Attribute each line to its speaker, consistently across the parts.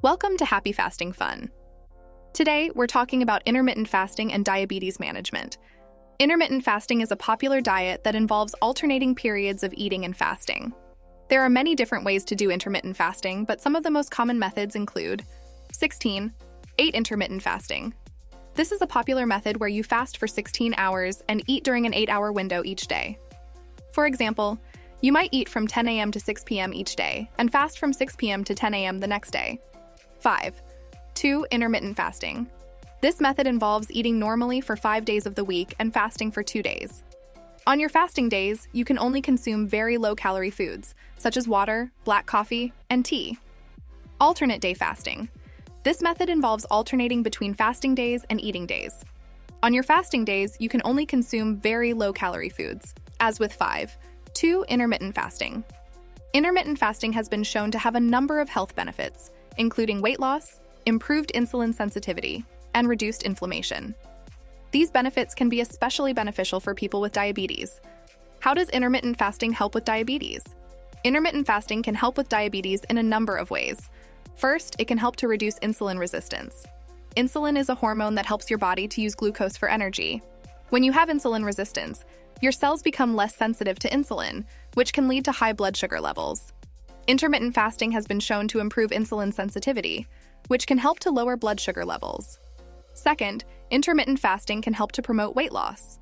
Speaker 1: Welcome to Happy Fasting Fun. Today, we're talking about intermittent fasting and diabetes management. Intermittent fasting is a popular diet that involves alternating periods of eating and fasting. There are many different ways to do intermittent fasting, but some of the most common methods include 16. 8 intermittent fasting. This is a popular method where you fast for 16 hours and eat during an 8-hour window each day. For example, you might eat from 10 a.m. to 6 p.m. each day and fast from 6 p.m. to 10 a.m. the next day. 5. 2 intermittent fasting. This method involves eating normally for 5 days of the week and fasting for 2 days. On your fasting days, you can only consume very low-calorie foods, such as water, black coffee, and tea. Alternate day fasting. This method involves alternating between fasting days and eating days. On your fasting days, you can only consume very low-calorie foods, as with 5. 2 intermittent fasting. Intermittent fasting has been shown to have a number of health benefits, including weight loss, improved insulin sensitivity, and reduced inflammation. These benefits can be especially beneficial for people with diabetes. How does intermittent fasting help with diabetes? Intermittent fasting can help with diabetes in a number of ways. First, it can help to reduce insulin resistance. Insulin is a hormone that helps your body to use glucose for energy. When you have insulin resistance, your cells become less sensitive to insulin, which can lead to high blood sugar levels. Intermittent fasting has been shown to improve insulin sensitivity, which can help to lower blood sugar levels. Second, intermittent fasting can help to promote weight loss.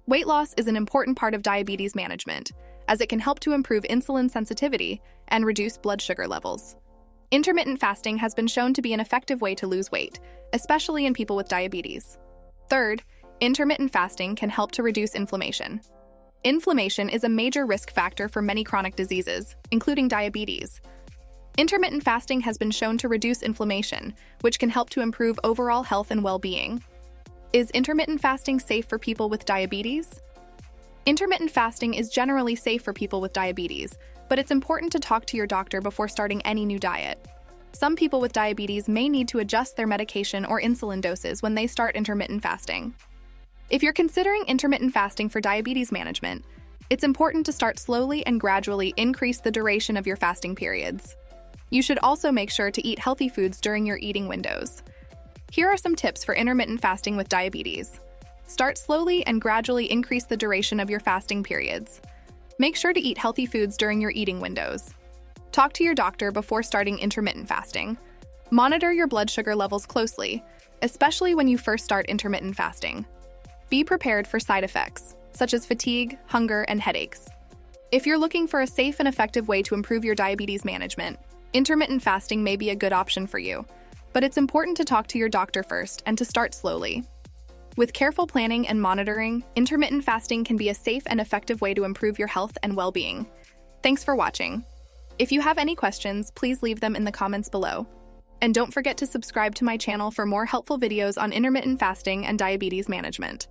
Speaker 1: Weight loss is an important part of diabetes management, as it can help to improve insulin sensitivity and reduce blood sugar levels. Intermittent fasting has been shown to be an effective way to lose weight, especially in people with diabetes. Third, intermittent fasting can help to reduce inflammation. Inflammation is a major risk factor for many chronic diseases, including diabetes. Intermittent fasting has been shown to reduce inflammation, which can help to improve overall health and well-being. Is intermittent fasting safe for people with diabetes? Intermittent fasting is generally safe for people with diabetes, but it's important to talk to your doctor before starting any new diet. Some people with diabetes may need to adjust their medication or insulin doses when they start intermittent fasting. If you're considering intermittent fasting for diabetes management, it's important to start slowly and gradually increase the duration of your fasting periods. You should also make sure to eat healthy foods during your eating windows. Here are some tips for intermittent fasting with diabetes. Start slowly and gradually increase the duration of your fasting periods. Make sure to eat healthy foods during your eating windows. Talk to your doctor before starting intermittent fasting. Monitor your blood sugar levels closely, especially when you first start intermittent fasting. Be prepared for side effects, such as fatigue, hunger, and headaches. If you're looking for a safe and effective way to improve your diabetes management, intermittent fasting may be a good option for you, but it's important to talk to your doctor first and to start slowly. With careful planning and monitoring, intermittent fasting can be a safe and effective way to improve your health and well-being. Thanks for watching. If you have any questions, please leave them in the comments below. And don't forget to subscribe to my channel for more helpful videos on intermittent fasting and diabetes management.